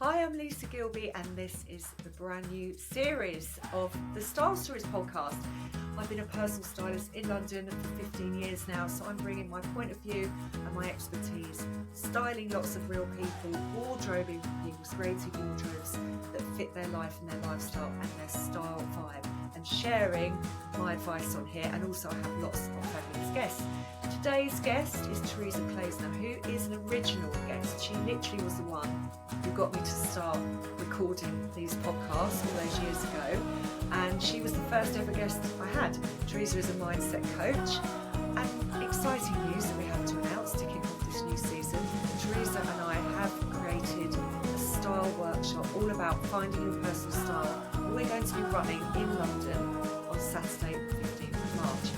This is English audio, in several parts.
Hi, I'm Lisa Gilby, and this is the brand new series of the Style Stories podcast. I've been a personal stylist in London for 15 years now, so I'm bringing my point of view and my expertise, styling lots of real people, wardrobing for people, creating wardrobes that fit their life and their lifestyle and their style vibe, and sharing my advice on here. And also I have lots of fabulous guests. Today's guest is Teresa Kleisner, who is an original guest. She literally was the one who got me to start recording these podcasts all those years ago, and she was the first ever guest I had. Teresa is a mindset coach, and exciting news that we have to announce to kick off this new season. Teresa and I have created a style workshop all about finding your personal style, and we're going to be running in London on Saturday the 15th of March.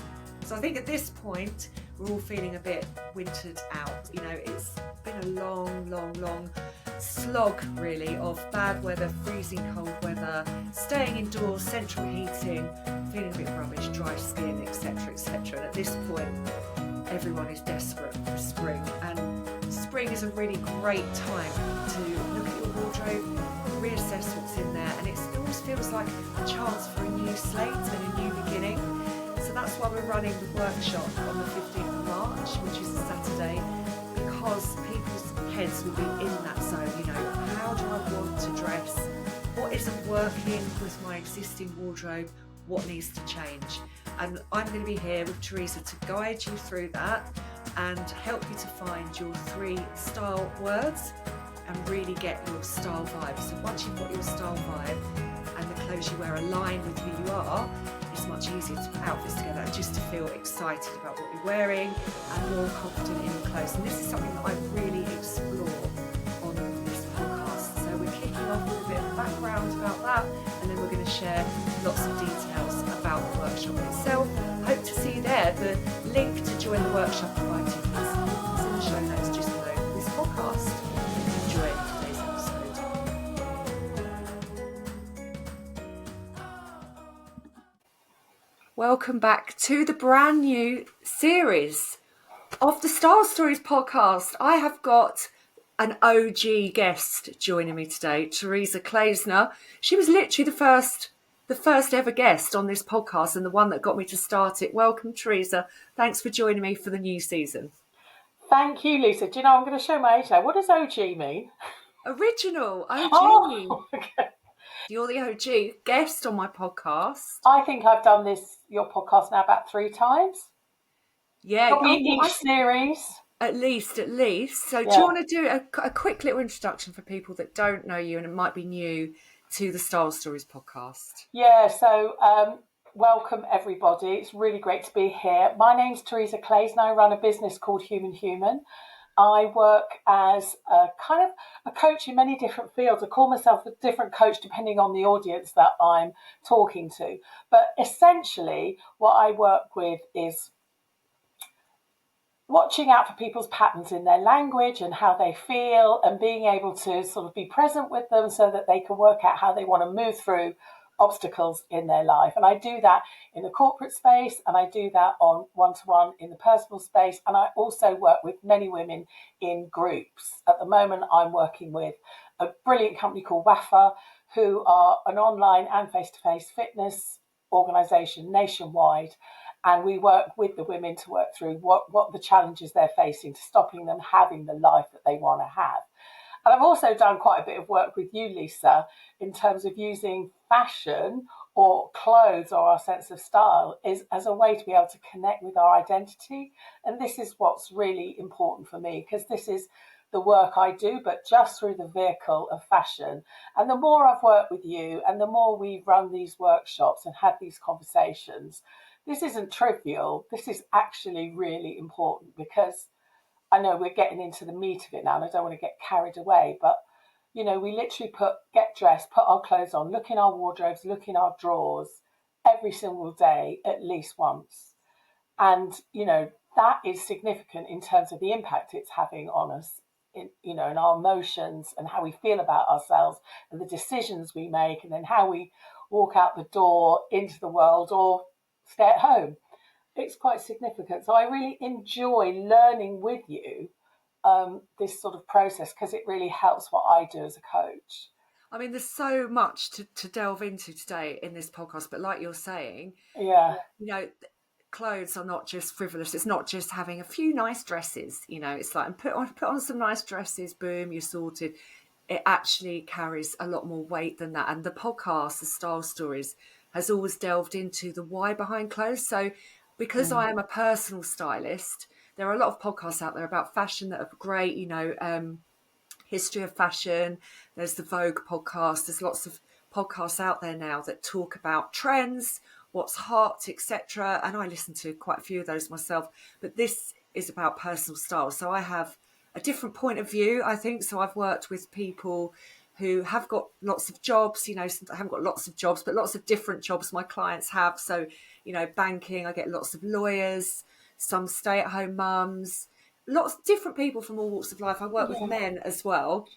So I think at this point we're all feeling a bit wintered out. You know, it's been a long slog really of bad weather, freezing cold weather, staying indoors, central heating, feeling a bit rubbish, dry skin, etc. And at this point everyone is desperate for spring, and spring is a really great time to look at your wardrobe, reassess what's in there, and it always feels like a chance for a new slate and a new beginning. So that's why we're running the workshop on the 15th of March, which is a Saturday, because people's heads will be in that zone. You know, how do I want to dress? What isn't working with my existing wardrobe? What needs to change? And I'm going to be here with Teresa to guide you through that and help you to find your 3 style words and really get your style vibe. So once you've got your style vibe and the clothes you wear align with who you are, it's much easier to put outfits together and just to feel excited about what you're wearing and more confident in your clothes. And this is something that I really explore on this podcast. So we're kicking off with a bit of background about that, and then we're going to share lots of details about the workshop itself. Hope to see you there. The link to join the workshop and buy tickets is in the show notes just below this podcast. Enjoy today's episode. Welcome back to the brand new series of the Style Stories podcast. I have got an OG guest joining me today, Teresa Kleisner. She was literally the first ever guest on this podcast and the one that got me to start it. Welcome, Teresa. Thanks for joining me for the new season. Thank you, Lisa. Do you know, I'm going to show my age now. What does OG mean? Original, OG. Oh, okay. You're the OG guest on my podcast. I think I've done your podcast now about 3 times. Yeah. Probably each series. At least. So Yeah. Do you want to do a quick little introduction for people that don't know you and it might be new to the Style Stories podcast? Yeah, so welcome everybody. It's really great to be here. My name's Teresa Kleisner. I run a business called Human. I work as a kind of a coach in many different fields. I call myself a different coach depending on the audience that I'm talking to. But essentially, what I work with is watching out for people's patterns in their language and how they feel, and being able to sort of be present with them so that they can work out how they want to move through obstacles in their life. And I do that in the corporate space, and I do that on one-to-one in the personal space, and I also work with many women in groups. At the moment, I'm working with a brilliant company called WAFA, who are an online and face-to-face fitness organisation nationwide, and we work with the women to work through what the challenges they're facing to stopping them having the life that they want to have. And I've also done quite a bit of work with you, Lisa, in terms of using fashion or clothes or our sense of style as a way to be able to connect with our identity. And this is what's really important for me, because this is the work I do, but just through the vehicle of fashion. And the more I've worked with you and the more we've run these workshops and had these conversations, this isn't trivial. This is actually really important, because I know we're getting into the meat of it now and I don't want to get carried away, but you know, we literally get dressed, put our clothes on, look in our wardrobes, look in our drawers every single day, at least once. And, you know, that is significant in terms of the impact it's having on us, in our emotions and how we feel about ourselves and the decisions we make, and then how we walk out the door into the world or stay at home. It's quite significant. So I really enjoy learning with you this sort of process, because it really helps what I do as a coach. I mean, there's so much to delve into today in this podcast, but like you're saying, Yeah, you know, clothes are not just frivolous. It's not just having a few nice dresses. You know, it's like, and put on some nice dresses. Boom, you're sorted. It actually carries a lot more weight than that. And the podcast, the Style Stories, has always delved into the why behind clothes. So, because I am a personal stylist, there are a lot of podcasts out there about fashion that are great. You know, history of fashion. There's the Vogue podcast. There's lots of podcasts out there now that talk about trends, what's hot, etc. And I listen to quite a few of those myself. But this is about personal style. So I have a different point of view, I think. So I've worked with people who have got lots of jobs, you know, I haven't got lots of jobs, but lots of different jobs my clients have. So, you know, banking, I get lots of lawyers, some stay-at-home mums, lots of different people from all walks of life. I work with men as well,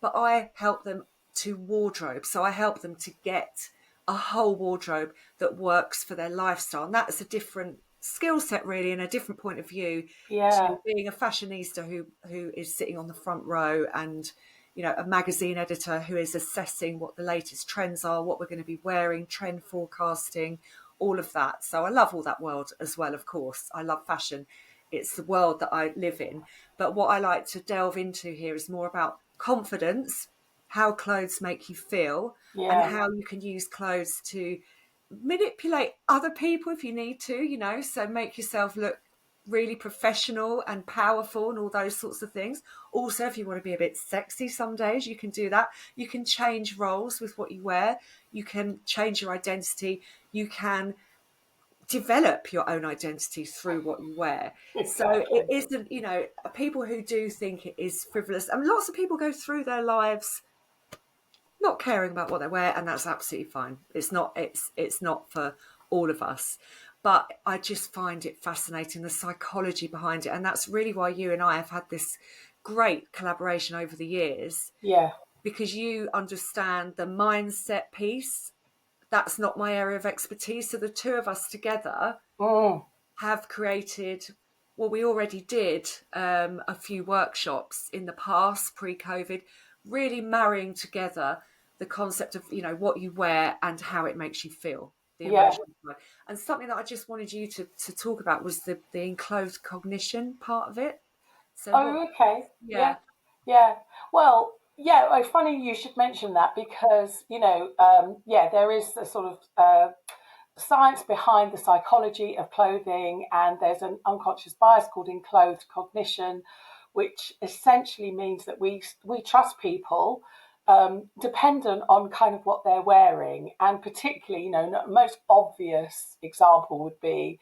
but I help them to wardrobe. So I help them to get a whole wardrobe that works for their lifestyle. And that's a different skill set really, and a different point of view yeah, to being a fashionista who is sitting on the front row, and you know, a magazine editor who is assessing what the latest trends are, what we're going to be wearing, trend forecasting, all of that. So I love all that world as well, of course. I love fashion. It's the world that I live in. But what I like to delve into here is more about confidence, how clothes make you feel, and yeah, how you can use clothes to manipulate other people if you need to, you know, so make yourself look really professional and powerful and all those sorts of things. Also, if you want to be a bit sexy some days, you can do that. You can change roles with what you wear. You can change your identity. You can develop your own identity through what you wear. So it exactly. isn't, you know, people who do think it is frivolous. I mean, lots of people go through their lives not caring about what they wear, and that's absolutely fine. It's not for all of us. But I just find it fascinating, the psychology behind it. And that's really why you and I have had this great collaboration over the years, Yeah, because you understand the mindset piece. That's not my area of expertise. So the two of us together have created, well, we already did a few workshops in the past, pre-COVID, really marrying together the concept of, you know, what you wear and how it makes you feel, the yeah. emotional side. And something that I just wanted you to talk about was the enclosed cognition part of it. So what, Oh, okay. Yeah, yeah, yeah. Well, yeah. Funny you should mention that, because yeah, there is a sort of science behind the psychology of clothing, and there's an unconscious bias called enclothed cognition, which essentially means that we trust people dependent on kind of what they're wearing. And particularly, the most obvious example would be,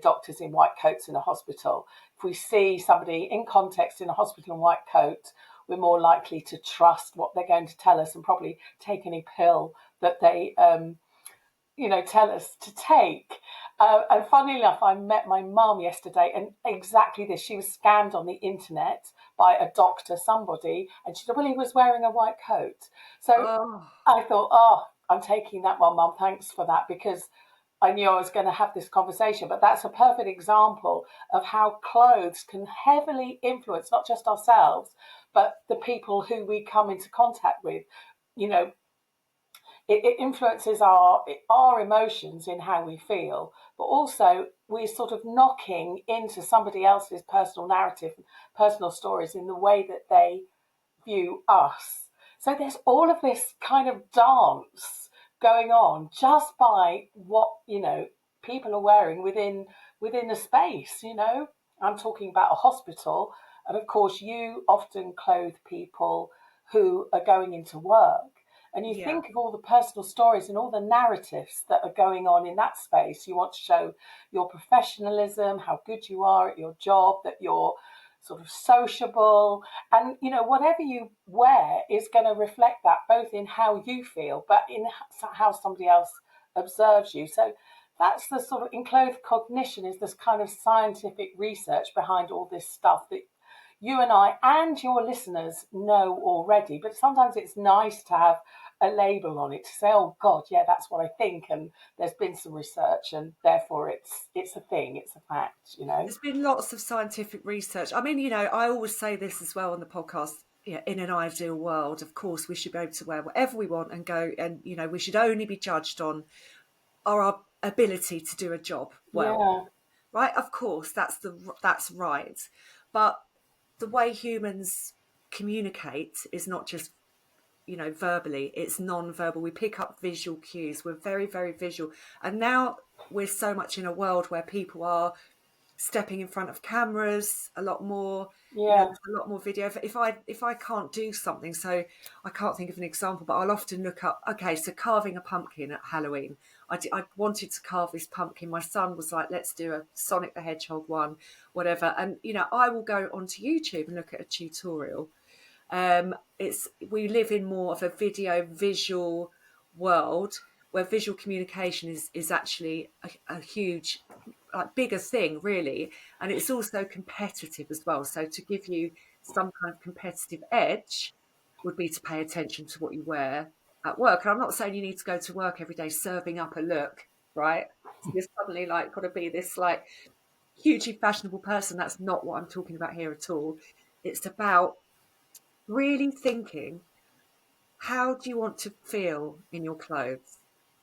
doctors in white coats in a hospital. If we see somebody in context in a hospital in white coat, we're more likely to trust what they're going to tell us and probably take any pill that they tell us to take. And funnily enough, I met my mum yesterday, and exactly this. She was scammed on the internet by a doctor, somebody, and she said, well, he was wearing a white coat. So oh, I thought, oh, I'm taking that one, Mum. Thanks for that, because I knew I was going to have this conversation. But that's a perfect example of how clothes can heavily influence not just ourselves, but the people who we come into contact with. You know, it influences our emotions in how we feel, but also we're sort of knocking into somebody else's personal narrative, personal stories in the way that they view us. So there's all of this kind of dance going on just by what people are wearing within a space. I'm talking about a hospital, and of course you often clothe people who are going into work, and you yeah, think of all the personal stories and all the narratives that are going on in that space. You want to show your professionalism, how good you are at your job, that you're sort of sociable, and whatever you wear is going to reflect that, both in how you feel but in how somebody else observes you. So that's the sort of enclosed cognition, is this kind of scientific research behind all this stuff that you and I and your listeners know already, but sometimes it's nice to have a label on it to say, oh God, yeah, that's what I think, and there's been some research, and therefore it's a thing, it's a fact, you know. There's been lots of scientific research. I mean, you know, I always say this as well on the podcast. Yeah, in an ideal world, of course, we should be able to wear whatever we want and go, and you know, we should only be judged on our ability to do a job well. Yeah, Right? Of course, that's right. But the way humans communicate is not just, you know, verbally, it's non-verbal. We pick up visual cues. We're very, very visual. And now we're so much in a world where people are stepping in front of cameras a lot more, you know, yeah, a lot more video. If I can't do something, so I can't think of an example, but I'll often look up, okay, so carving a pumpkin at Halloween. I wanted to carve this pumpkin. My son was like, let's do a Sonic the Hedgehog one, whatever. And you know, I will go onto YouTube and look at a tutorial. We live in more of a video visual world where visual communication is actually a huge, like, bigger thing, really, and it's also competitive as well. So to give you some kind of competitive edge would be to pay attention to what you wear at work. And I'm not saying you need to go to work every day serving up a look, right? So you're suddenly like got to be this like hugely fashionable person. That's not what I'm talking about here at all. It's about really thinking, how do you want to feel in your clothes?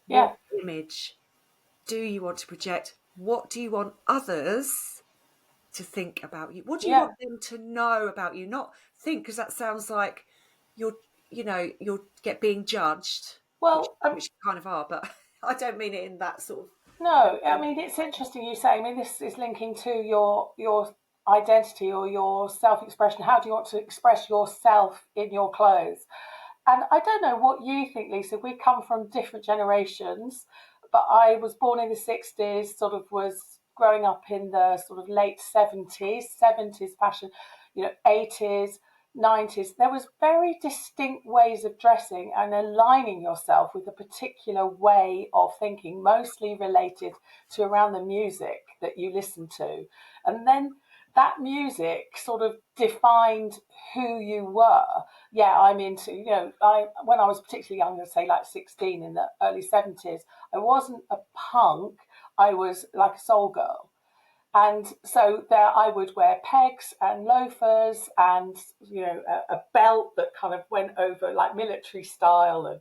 yeah. What image do you want to project? What do you want others to think about you? What do you Yeah. want them to know about you? Not think, because that sounds like you're, you know, you're get being judged, which Well, which you kind of are, but I don't mean it in that sort of no, I way. mean it's interesting you say. I mean this is linking to your identity or your self-expression. How do you want to express yourself in your clothes? And I don't know what you think, Lisa. We come from different generations, but I was born in the 60s, sort of was growing up in the sort of late 70s fashion, 80s, 90s. There was very distinct ways of dressing and aligning yourself with a particular way of thinking, mostly related to around the music that you listen to. And then that music sort of defined who you were. Yeah, I'm into, when I was particularly young, say like 16 in the early 70s, I wasn't a punk, I was like a soul girl. And so there I would wear pegs and loafers and, a belt that kind of went over like military style and,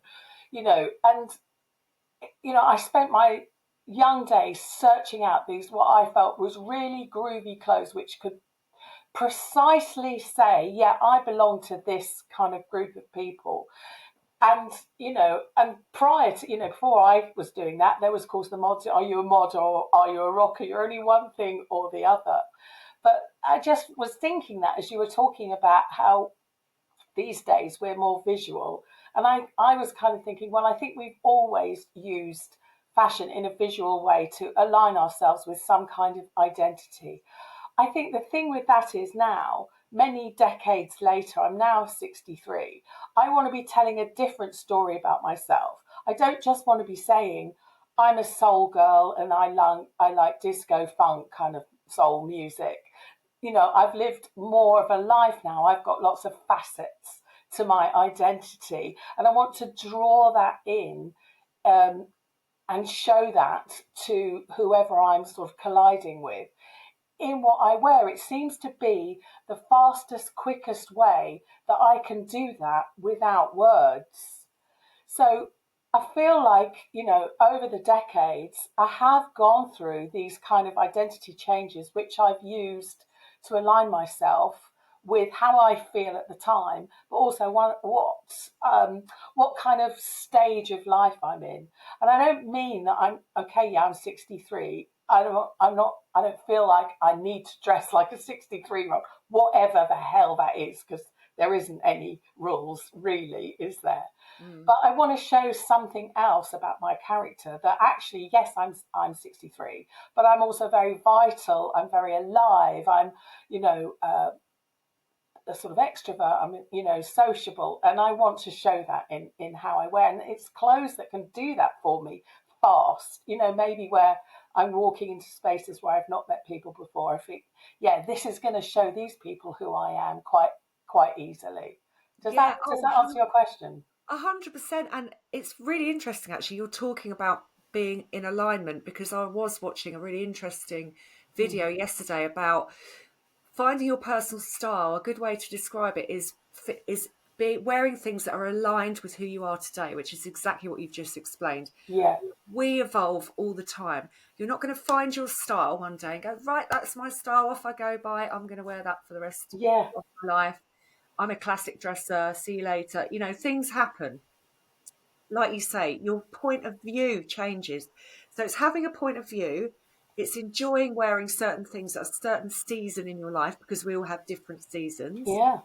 I spent my young days searching out these, what I felt was really groovy clothes, which could precisely say, yeah, I belong to this kind of group of people. And, and prior to, before I was doing that, there was, of course, the mods. Are you a mod or are you a rocker? You're only one thing or the other. But I just was thinking that as you were talking about how these days we're more visual. And I was kind of thinking, well, I think we've always used fashion in a visual way to align ourselves with some kind of identity. I think the thing with that is now, many decades later, I'm now 63, I want to be telling a different story about myself. I don't just want to be saying, I'm a soul girl and I like disco funk kind of soul music. I've lived more of a life now. I've got lots of facets to my identity, and I want to draw that in um, and show that to whoever I'm sort of colliding with in what I wear. It seems to be the fastest, quickest way that I can do that without words. So I feel like, over the decades, I have gone through these kind of identity changes, which I've used to align myself with how I feel at the time, but also what kind of stage of life I'm in. And I don't mean that I'm okay. Yeah, I'm 63. I don't feel like I need to dress like a 63-year-old, whatever the hell that is, because there isn't any rules really, is there? Mm. But I want to show something else about my character, that actually, yes, I'm 63, but I'm also very vital. I'm very alive. I'm, a sort of extrovert. I'm, sociable, and I want to show that in how I wear. And it's clothes that can do that for me fast. Maybe where I'm walking into spaces where I've not met people before, I think, yeah, this is going to show these people who I am quite easily. Yeah, Does that answer your question? 100%. And it's really interesting, actually. You're talking about being in alignment, because I was watching a really interesting video yesterday about finding your personal style. A good way to describe it is wearing things that are aligned with who you are today, which is exactly what you've just explained. Yeah, We evolve all the time. You're not going to find your style one day and go, right, that's my style, off I go by, I'm going to wear that for the rest yeah, of my life. I'm a classic dresser, see you later. Things happen. Like you say, your point of view changes. So it's having a point of view. It's enjoying wearing certain things at a certain season in your life, because we all have different seasons. yeah.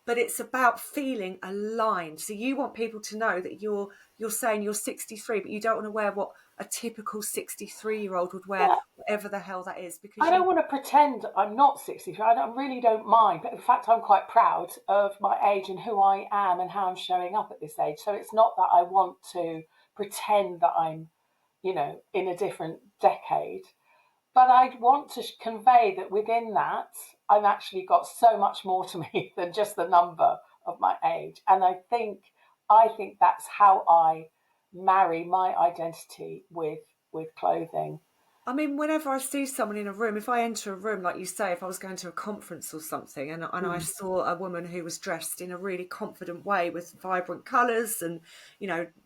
But it's about feeling aligned. So you want people to know that you're saying you're 63, but you don't want to wear what a typical 63-year-old would wear, Yeah. whatever the hell that is, because I don't want to pretend I'm not 63. I really don't mind. But in fact, I'm quite proud of my age and who I am and how I'm showing up at this age. So it's not that I want to pretend that I'm, in a different decade. But I want to convey that within that, I've actually got so much more to me than just the number of my age. And I think that's how I marry my identity with clothing. I mean, whenever I see someone in a room, if I enter a room, like you say, if I was going to a conference or something, and I Mm. saw a woman who was dressed in a really confident way with vibrant colours and,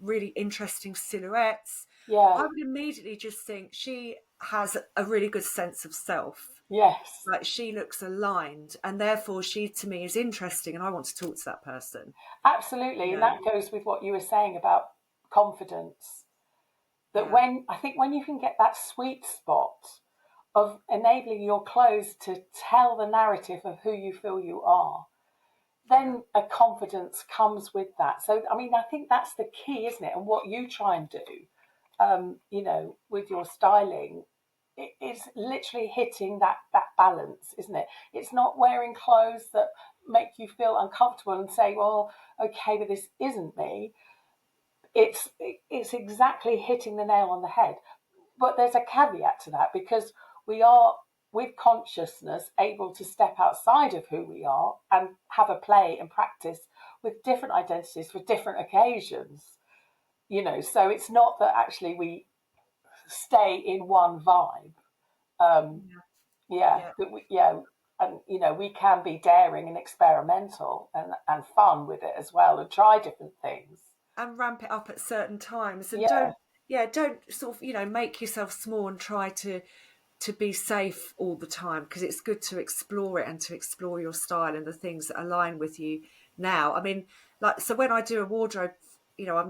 really interesting silhouettes, Yeah. I would immediately just think she has a really good sense of self. Yes. Like, she looks aligned, and therefore she to me is interesting, and I want to talk to that person. Absolutely. You And know, that goes with what you were saying about confidence. That yeah, when you can get that sweet spot of enabling your clothes to tell the narrative of who you feel you are, yeah. then a confidence comes with that. So, I mean, I think that's the key, isn't it? And what you try and do, with your styling, it is literally hitting that balance, isn't it? It's not wearing clothes that make you feel uncomfortable and say, well, okay, but this isn't me. It's exactly hitting the nail on the head. But there's a caveat to that, because we are, with consciousness, able to step outside of who we are and have a play and practice with different identities for different occasions. So it's not that actually we stay in one vibe. Um, Yeah, yeah, yeah. and we can be daring and experimental and fun with it as well, and try different things. And ramp it up at certain times, and Yeah, don't sort of, make yourself small and try to be safe all the time, because it's good to explore it and to explore your style and the things that align with you now. I mean, like, so when I do a wardrobe,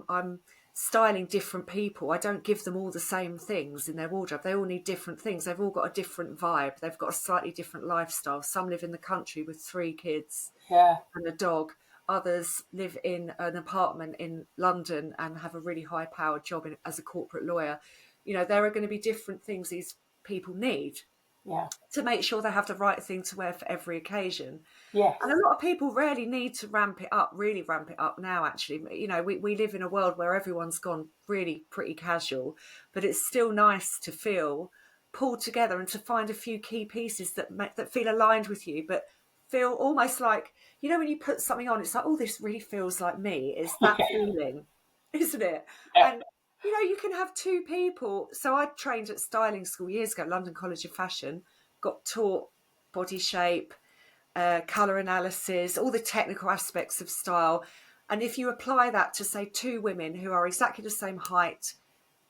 I'm styling different people. I don't give them all the same things in their wardrobe. They all need different things. They've all got a different vibe. They've got a slightly different lifestyle. Some live in the country with 3 kids yeah, and a dog. Others live in an apartment in London and have a really high powered job as a corporate lawyer. There are going to be different things these people need yeah, to make sure they have the right thing to wear for every occasion. yes, And a lot of people rarely need to ramp it up, really ramp it up now, actually. We live in a world where everyone's gone really pretty casual, but it's still nice to feel pulled together and to find a few key pieces that feel aligned with you, but feel almost like, when you put something on, it's like, oh, this really feels like me. It's that feeling, isn't it? yeah, And, you can have two people. So I trained at styling school years ago, London College of Fashion, got taught body shape, colour analysis, all the technical aspects of style. And if you apply that to, say, two women who are exactly the same height,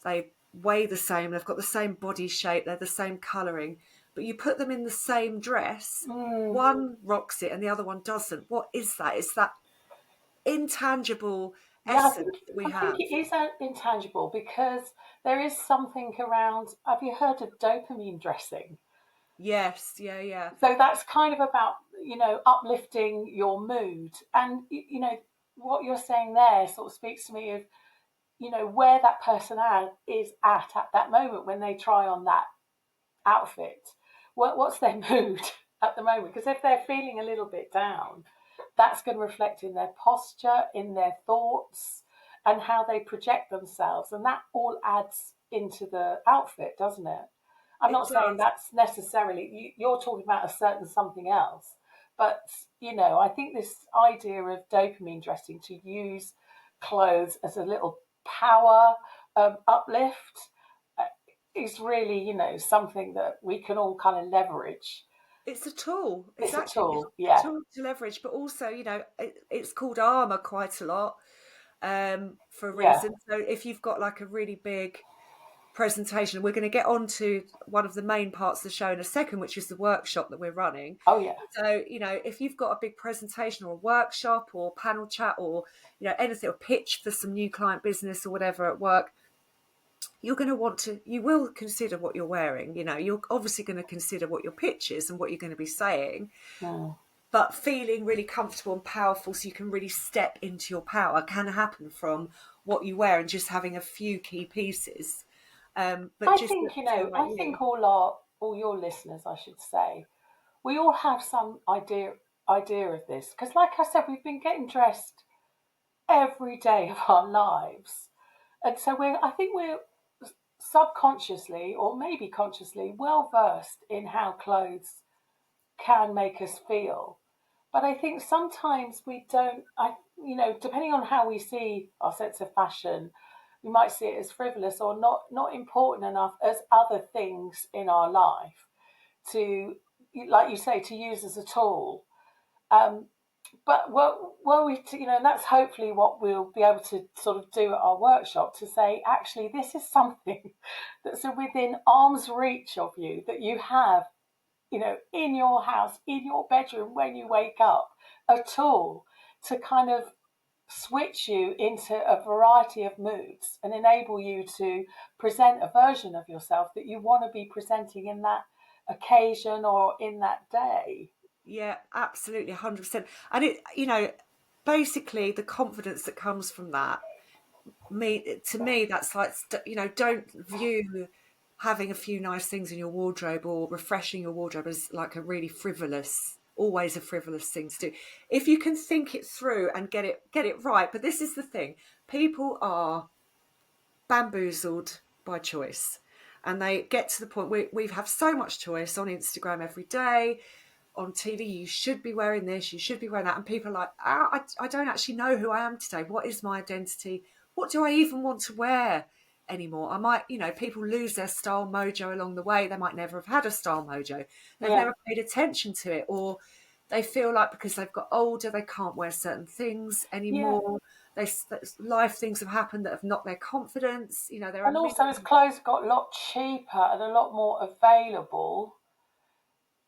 they weigh the same, they've got the same body shape, they're the same colouring, but you put them in the same dress, mm. one rocks it and the other one doesn't. What is that? It's that intangible Yeah. essence that we I think have. it is intangible, because there is something around. Have you heard of dopamine dressing? Yes, yeah, yeah. So that's kind of about uplifting your mood, and what you're saying there sort of speaks to me of where that person is at that moment when they try on that outfit. What's their mood at the moment? Because if they're feeling a little bit down, that's going to reflect in their posture, in their thoughts, and how they project themselves, and that all adds into the outfit, doesn't it? I'm It not saying does. that's necessarily, you're talking about a certain something else. But, I think this idea of dopamine dressing, to use clothes as a little power uplift, uh, is really, something that we can all kind of leverage. It's a tool, It's a exactly. It's tool, a yeah, tool to leverage, but also, it's called armor quite a lot, for a yeah. reason. So if you've got like a really big presentation, we're going to get on to one of the main parts of the show in a second, which is the workshop that we're running. Oh, yeah, So, if you've got a big presentation or a workshop or panel chat or, anything, or pitch for some new client business or whatever at work, you will consider what you're wearing. You're obviously going to consider what your pitch is and what you're going to be saying, mm. but feeling really comfortable and powerful so you can really step into your power can happen from what you wear and just having a few key pieces. But I just think, feel like I you. think all your listeners, I should say, we all have some idea of this. Because like I said, we've been getting dressed every day of our lives. And so I think we're subconsciously or maybe consciously well versed in how clothes can make us feel. But I think sometimes we don't, depending on how we see our sense of fashion, we might see it as frivolous or not important enough as other things in our life to, like you say, to use as a tool. Um, but were we to, and that's hopefully what we'll be able to sort of do at our workshop, to say, actually, this is something that's within arm's reach of you, that you have, in your house, in your bedroom, when you wake up, a tool to kind of switch you into a variety of moods and enable you to present a version of yourself that you want to be presenting in that occasion or in that day. Yeah, absolutely, 100%. And basically the confidence that comes from that, to me, that's like, don't view having a few nice things in your wardrobe or refreshing your wardrobe as like always a frivolous thing to do. If you can think it through and get it right. But this is the thing: people are bamboozled by choice, and they get to the point where we have so much choice on Instagram every day, on TV. You should be wearing this, you should be wearing that, and people are like, I don't actually know who I am today. What is my identity? What do I even want to wear anymore? I might, people lose their style mojo along the way. They might never have had a style mojo. They've Yeah, never paid attention to it, or they feel like because they've got older, they can't wear certain things yeah. anymore. Life things have happened that have knocked their confidence. There are And a also, million. as clothes got a lot cheaper and a lot more available,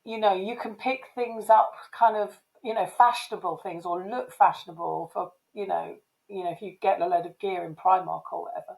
you can pick things up, kind of, fashionable things or look fashionable for, if you get a load of gear in Primark or whatever.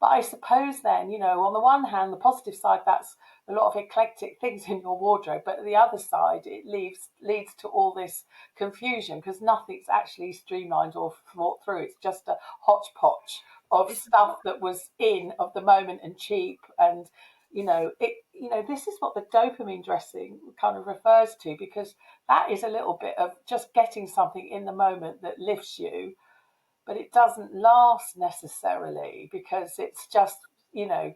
But I suppose then, on the one hand, the positive side, that's a lot of eclectic things in your wardrobe. But the other side, it leads to all this confusion because nothing's actually streamlined or thought through. It's just a hodgepodge of It's stuff that was in of the moment and cheap. And this is what the dopamine dressing kind of refers to, because that is a little bit of just getting something in the moment that lifts you, but it doesn't last necessarily, because it's just,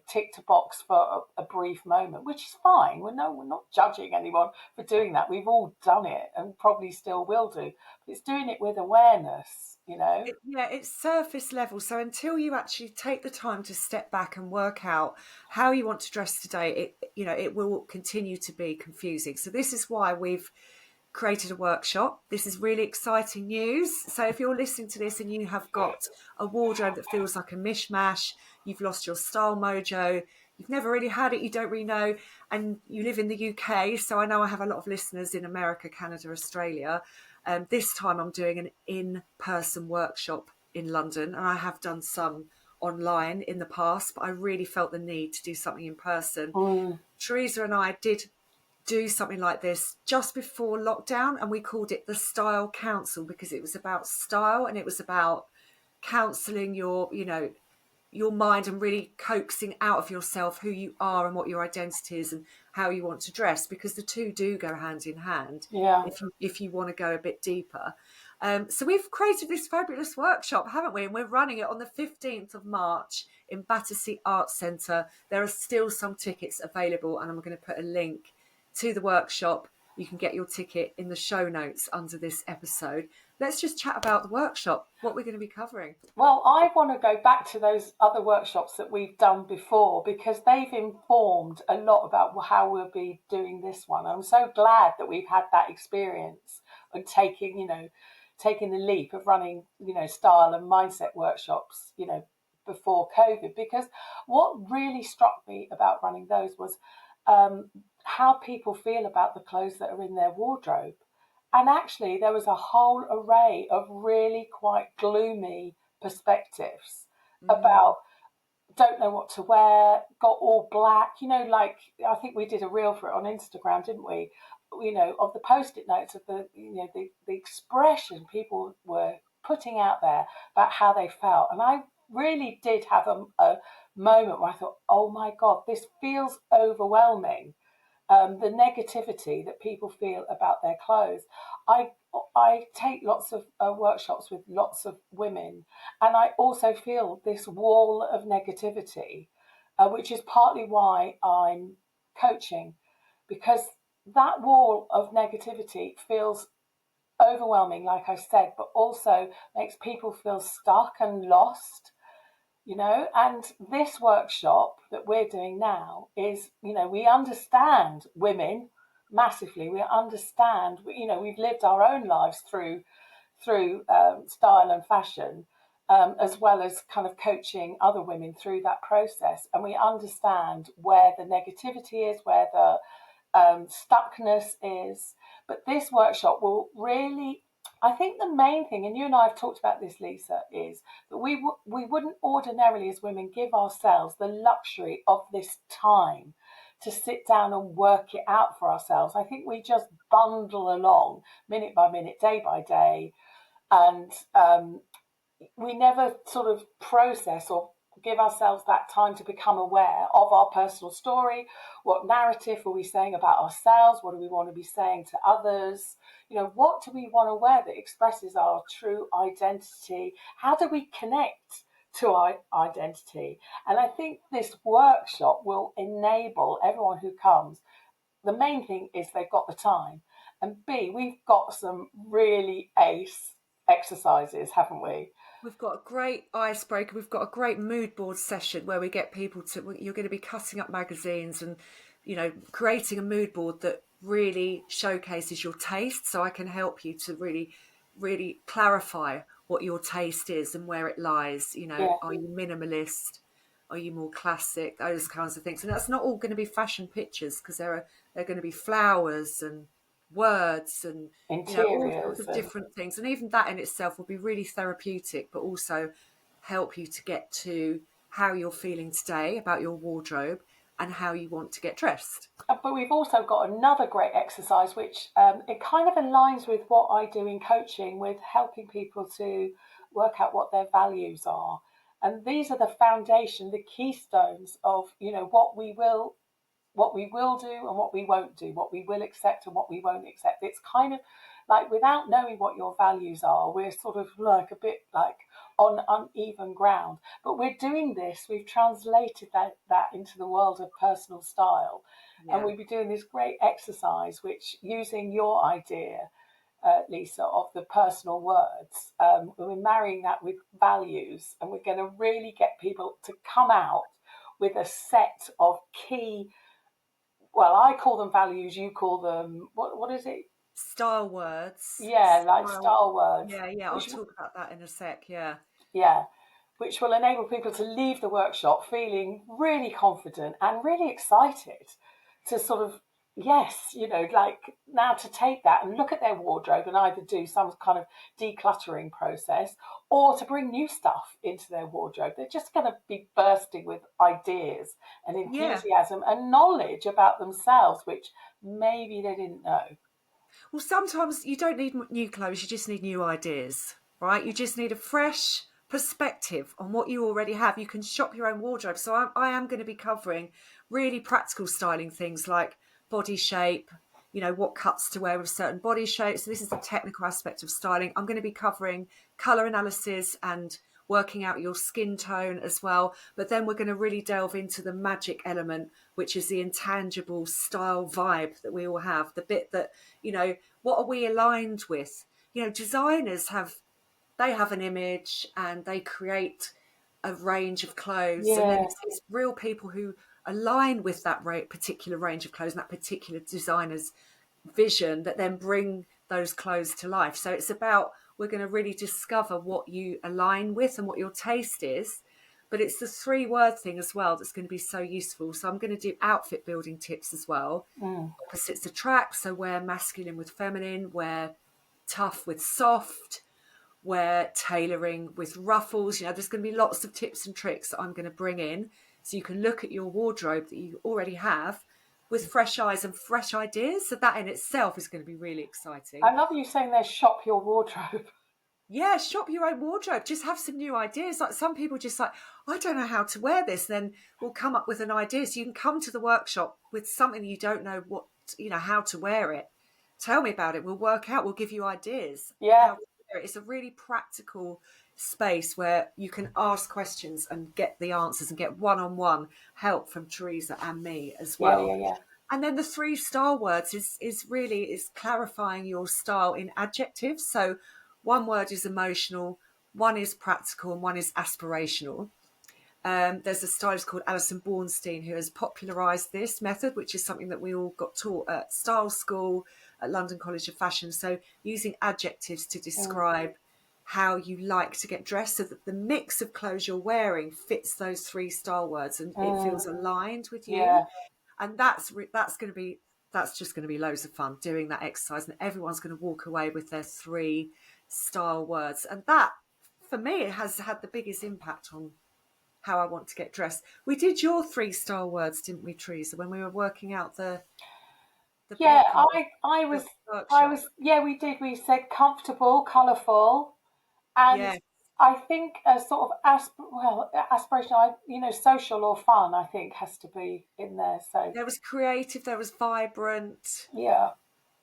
tick to box for a brief moment, which is fine. We're not judging anyone for doing that. We've all done it and probably still will do. But it's doing it with awareness. Yeah, it's surface level. So until you actually take the time to step back and work out how you want to dress today, it will continue to be confusing. So this is why we've created a workshop. This is really exciting news. So if you're listening to this and you have got a wardrobe that feels like a mishmash, you've lost your style mojo, you've never really had it, you don't really know, and you live in the UK. So I know I have a lot of listeners in America, Canada, Australia. This time I'm doing an in-person workshop in London, and I have done some online in the past, but I really felt the need to do something in person. Mm, Teresa and I did do something like this just before lockdown, and we called it the Style Council because it was about style and it was about counselling your mind and really coaxing out of yourself who you are and what your identity is and how you want to dress, because the two do go hand in hand yeah. if you want to go a bit deeper. So we've created this fabulous workshop, haven't we? And we're running it on the 15th of March in Battersea Arts Centre. There are still some tickets available, and I'm going to put a link to the workshop. You can get your ticket in the show notes under this episode. Let's just chat about the workshop, what we're going to be covering. Well, I want to go back to those other workshops that we've done before, because they've informed a lot about how we'll be doing this one. I'm so glad that we've had that experience and taking the leap of running, style and mindset workshops, before COVID, because what really struck me about running those was how people feel about the clothes that are in their wardrobe. And actually, there was a whole array of really quite gloomy perspectives about don't know what to wear, got all black, like I think we did a reel for it on Instagram, didn't we? Of the post-it notes of the expression people were putting out there about how they felt. And I really did have a moment where I thought, oh my God, this feels overwhelming. The negativity that people feel about their clothes. I take lots of workshops with lots of women, and I also feel this wall of negativity, which is partly why I'm coaching, because that wall of negativity feels overwhelming, like I said, but also makes people feel stuck and lost. And this workshop that we're doing now is, we understand women massively. We understand, we've lived our own lives through style and fashion, as well as kind of coaching other women through that process. And we understand where the negativity is, where the stuckness is. But this workshop will really, I think the main thing, and you and I have talked about this, Lisa, is that we wouldn't ordinarily as women give ourselves the luxury of this time to sit down and work it out for ourselves. I think we just bundle along minute by minute, day by day, and we never sort of process or give ourselves that time to become aware of our personal story. What narrative are we saying about ourselves? What do we want to be saying to others? What do we want to wear that expresses our true identity? How do we connect to our identity? And I think this workshop will enable everyone who comes. The main thing is they've got the time, and B, we've got some really ace exercises, haven't we? We've got a great icebreaker. We've got a great mood board session where we get people to, you're going to be cutting up magazines and, creating a mood board that really showcases your taste. So I can help you to really, really clarify what your taste is and where it lies. Are you minimalist? Are you more classic? Those kinds of things. And that's not all going to be fashion pictures, because they're going to be flowers and words and all sorts of different things, and even that in itself will be really therapeutic, but also help you to get to how you're feeling today about your wardrobe and how you want to get dressed. But we've also got another great exercise which it kind of aligns with what I do in coaching, with helping people to work out what their values are. And these are the foundation, the keystones of what we will do and what we won't do, what we will accept and what we won't accept. It's kind of like, without knowing what your values are, we're sort of like a bit like on uneven ground. But we're doing this, we've translated that into the world of personal style. Yeah. And we'll be doing this great exercise, which, using your idea, Lisa, of the personal words, we're marrying that with values, and we're going to really get people to come out with a set of key, well, I call them values, you call them, what is it? Style words. Yeah, like style words. Yeah, I'll talk about that in a sec, yeah. Yeah, which will enable people to leave the workshop feeling really confident and really excited to sort of, like now to take that and look at their wardrobe and either do some kind of decluttering process or to bring new stuff into their wardrobe. They're just going to be bursting with ideas and enthusiasm and knowledge about themselves, which maybe they didn't know. Well, sometimes you don't need new clothes, you just need new ideas, right? You just need a fresh perspective on what you already have. You can shop your own wardrobe. So I am going to be covering really practical styling things like body shape, you know, what cuts to wear with certain body shapes. So this is the technical aspect of styling. I'm going to be covering colour analysis and working out your skin tone as well. But then we're going to really delve into the magic element, which is the intangible style vibe that we all have, the bit that, you know, what are we aligned with? You know, designers have, they have an image and they create a range of clothes, and then Yeah. it's real people who align with that particular range of clothes and that particular designer's vision that then bring those clothes to life. So it's about, we're going to really discover what you align with and what your taste is, but it's the 3-word thing as well that's going to be so useful. So I'm going to do outfit building tips as well. Opposites attract, so wear masculine with feminine, wear tough with soft, wear tailoring with ruffles. You know, there's going to be lots of tips and tricks that I'm going to bring in so you can look at your wardrobe that you already have with fresh eyes and fresh ideas. So that in itself is going to be really exciting. I love you saying there, shop your wardrobe. Yeah, shop your own wardrobe. Just have some new ideas. Like some people just like, I don't know how to wear this. Then we'll come up with an idea. So you can come to the workshop with something you don't know what, you know, how to wear it. Tell me about it. We'll work out. We'll give you ideas. Yeah. How to wear it. It's a really practical space where you can ask questions and get the answers and get one-on-one help from Teresa and me as well. Yeah. And then the 3 style words is really clarifying your style in adjectives. So one word is emotional, one is practical, and one is aspirational. There's a stylist called Alison Bornstein who has popularised this method, which is something that we all got taught at style school at London College of Fashion. So using adjectives to describe how you like to get dressed so that the mix of clothes you're wearing fits those 3 style words and it feels aligned with you. Yeah. And that's going to be, that's just going to be loads of fun doing that exercise, and everyone's going to walk away with their 3 style words. And that, for me, it has had the biggest impact on how I want to get dressed. We did your 3 style words, didn't we, Teresa, when we were working out the Yeah, blueprint, I the was, workshop. yeah, we did. We said comfortable, colourful, and Yeah, I think a sort of aspiration, social or fun, I think has to be in there. So there was creative, there was vibrant, yeah,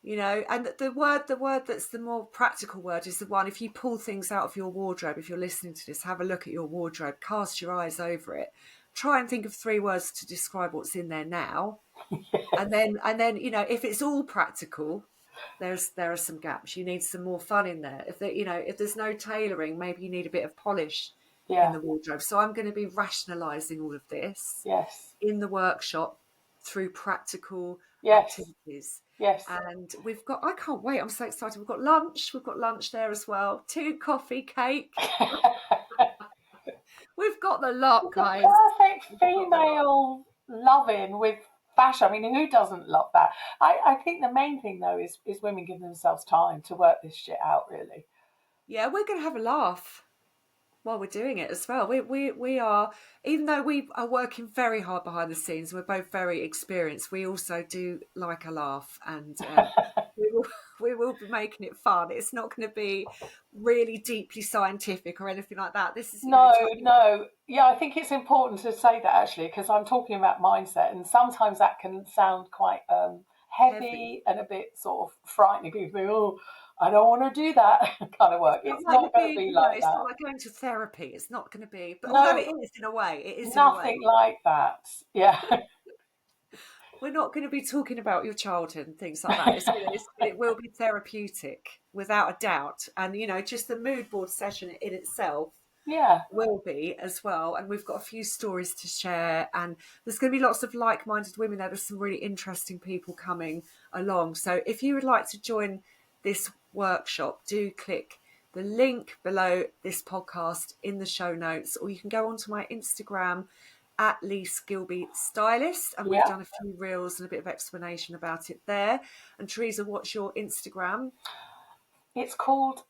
you know, and the word that's the more practical word is the one, if you pull things out of your wardrobe, if you're listening to this, have a look at your wardrobe, cast your eyes over it, try and think of 3 words to describe what's in there now. And then, you know, if it's all practical, there are some gaps. You need some more fun in there. If there's no tailoring, maybe you need a bit of polish in yeah, the wardrobe. So I'm going to be rationalizing all of this yes, in the workshop through practical yes, activities. yes. And I can't wait. I'm so excited. We've got lunch there as well. 2 coffee, cake. We've got the lot, The guys. perfect We've got the lot. female loving with fashion. I mean, who doesn't love that? I think the main thing though is women giving themselves time to work this shit out. Really. Yeah, we're going to have a laugh while we're doing it as well. We are, even though we are working very hard behind the scenes, we're both very experienced. We also do like a laugh, and we will we will be making it fun. It's not going to be really deeply scientific or anything like that. This is, No, totally no. Yeah, I think it's important to say that actually, because I'm talking about mindset, and sometimes that can sound quite heavy. heavy and a bit sort of frightening. People think, oh, I don't want to do that kind of work. It's not It's like not you're going to be like it's that. not like going to therapy. It's not going to be, but although No, it is in a way, it is in a way. nothing like that. Yeah. We're not going to be talking about your childhood and things like that. It will be therapeutic without a doubt. And, just the mood board session in itself Yeah. will be as well. And we've got a few stories to share. And there's going to be lots of like-minded women there. There's some really interesting people coming along. So if you would like to join this workshop, do click the link below this podcast in the show notes, or you can go onto my Instagram at Lise Gilby Stylist, and we've Yeah. done a few reels and a bit of explanation about it there. And Teresa, what's your Instagram? It's called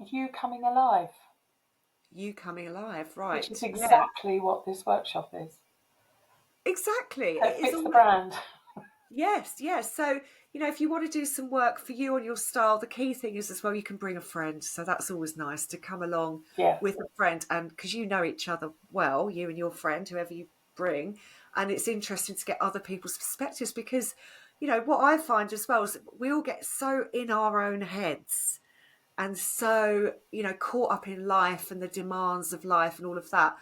You Coming Alive, You Coming Alive, which is right? Yeah, exactly what this workshop is. exactly. So it It is fits the all. brand. Yes. So, if you want to do some work for you on your style, the key thing is as well, you can bring a friend. So that's always nice to come along Yeah. with a friend, and because you know each other well, you and your friend, whoever you bring. And it's interesting to get other people's perspectives because, you know, what I find as well is we all get so in our own heads and so, you know, caught up in life and the demands of life and all of that.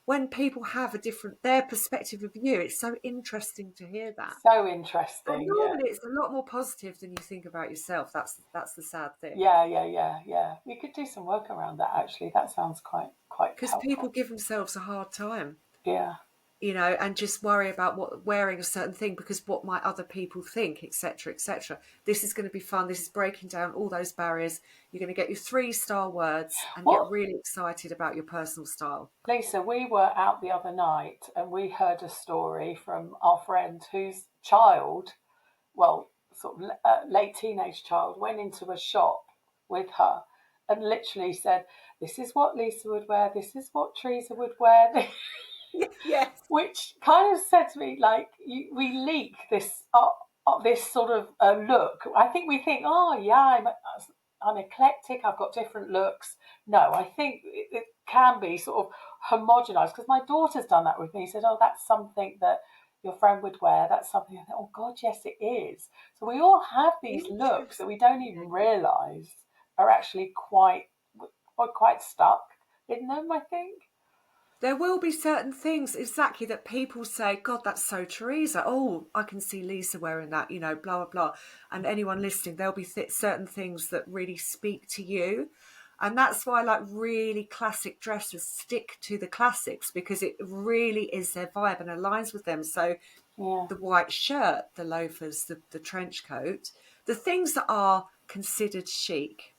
When people have a different, their perspective of you, it's so interesting to hear that. So And interesting. Yeah. normally it's a lot more positive than you think about yourself. That's the sad thing. Yeah. We could do some work around that actually. That sounds quite Because people helpful. give themselves a hard time, Yeah. you know, and just worry about what wearing a certain thing because what might other people think, etc., etc. This is going to be fun. This is breaking down all those barriers. You're going to get your 3-star words and get What, really excited about your personal style. Lisa, we were out the other night and we heard a story from our friend whose child, well, sort of late teenage child, went into a shop with her and literally said, "This is what Lisa would wear. This is what Teresa would wear." Yes. Which kind of said to me, like, we leak this sort of look. I think we think, oh yeah, I'm eclectic. I've got different looks. No, I think it can be sort of homogenized because my daughter's done that with me. Said, oh, that's something that your friend would wear. That's something. I think, oh God, yes, it is. So we all have these looks that we don't even Interesting. realise are actually quite stuck in them. I think. There will be certain things exactly that people say, God, that's so Teresa. Oh, I can see Lisa wearing that, you know, blah, blah, blah. And anyone listening, there'll be certain things that really speak to you. And that's why, like, really classic dressers stick to the classics because it really is their vibe and aligns with them. So Yeah. the white shirt, the loafers, the trench coat, the things that are considered chic,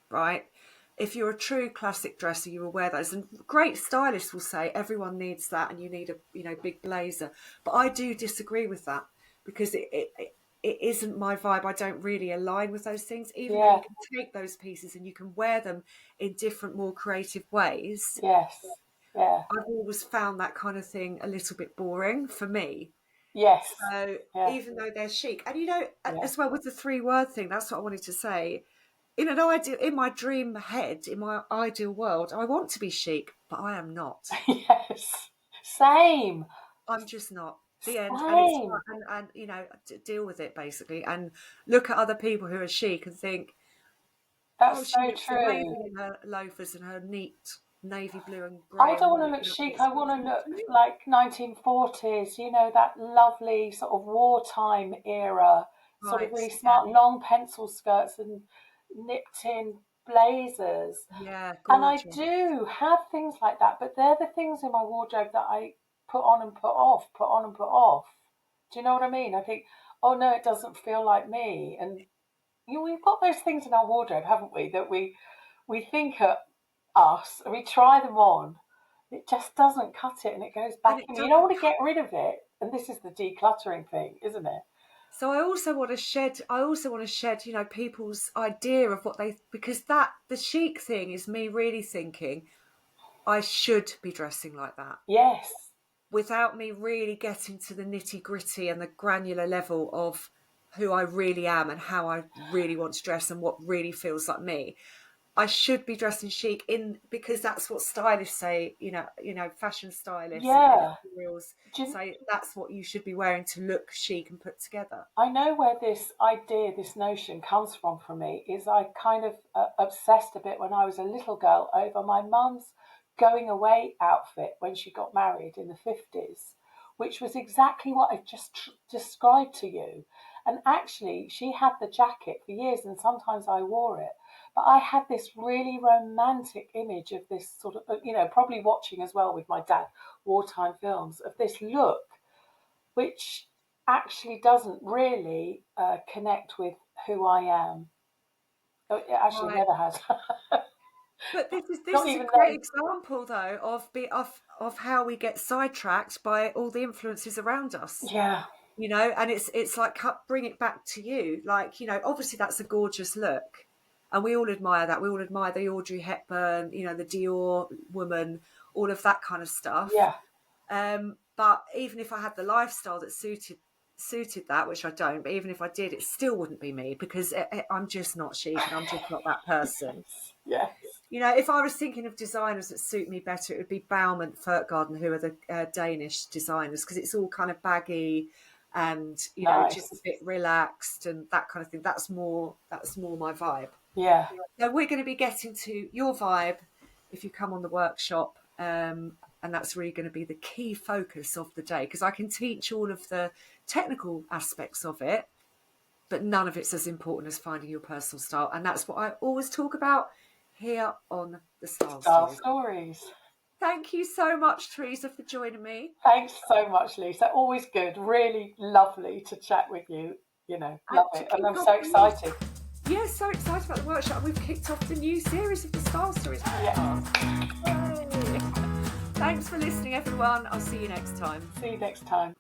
right? If you're a true classic dresser, you will wear those. And great stylists will say everyone needs that, and you need a big blazer. But I do disagree with that because it isn't my vibe. I don't really align with those things, even though you Yeah. can take those pieces and you can wear them in different, more creative ways. Yes. Yeah. I've always found that kind of thing a little bit boring for me. Yes. So Yeah. even though they're chic, and you know, Yeah. as well with the 3-word thing, that's what I wanted to say. In my dream head, in my ideal world, I want to be chic, but I am not. Yes. Same. I'm just not. The end, and it's Same. fine, and you know, deal with it basically, and look at other people who are chic and think, oh, That's she so looks true. amazing in her loafers and her neat navy blue and I grey and don't want white. to look You know, chic. it's I not want to for look me. like 1940s, that lovely sort of wartime era, sort of Right? really Yeah, smart long pencil skirts and nipped in blazers. yeah, And I gorgeous. do have things like that, but they're the things in my wardrobe that I put on and put off, put on and put off. Do you know what I mean? I think, oh no, it doesn't feel like me. And we've got those things in our wardrobe, haven't we? That we think are us, and we try them on. It just doesn't cut it, and it goes And back it in. You don't doesn't want to cut. get rid of it, and this is the decluttering thing, isn't it? So I also want to shed. I also want to shed, you know, people's idea of what they, because that the chic thing is me really thinking I should be dressing like that Yes, without me really getting to the nitty gritty and the granular level of who I really am and how I really want to dress and what really feels like me. I should be dressing chic in because that's what stylists say, fashion stylists and yeah. editorials Do you, say that's what you should be wearing to look chic and put together. I know where this idea, this notion comes from for me. Is I kind of obsessed a bit when I was a little girl over my mum's going away outfit when she got married in the 50s, which was exactly what I've just described to you. And actually, she had the jacket for years, and sometimes I wore it. But I had this really romantic image of this sort of, probably watching as well with my dad wartime films of this look which actually doesn't really connect with who I am. It actually Right. never has. But this Not is a even great then. example, though, of how we get sidetracked by all the influences around us. Yeah, You know, and it's like bring it back to you. Like, you know, obviously that's a gorgeous look, and we all admire that. We all admire the Audrey Hepburn, you know, the Dior woman, all of that kind of stuff. yeah. But even if I had the lifestyle that suited that, which I don't, but even if I did, it still wouldn't be me because I'm just not chic and I'm just not that person. Yes. You know, if I was thinking of designers that suit me better, it would be Baume and Furtgarden, who are the Danish designers, because it's all kind of baggy, and Nice. just a bit relaxed and that kind of thing. That's more my vibe. Yeah. So we're going to be getting to your vibe if you come on the workshop, and that's really going to be the key focus of the day, because I can teach all of the technical aspects of it, but none of it's as important as finding your personal style. And that's what I always talk about here on the Style Stories. Thank you so much, Teresa, for joining me. Thanks so much, Lisa. Always good. Really lovely to chat with you. Love it. And I'm so excited. Yeah, so excited about the workshop. And we've kicked off the new series of the Style Stories podcast. Yay. Thanks for listening, everyone. I'll see you next time. See you next time.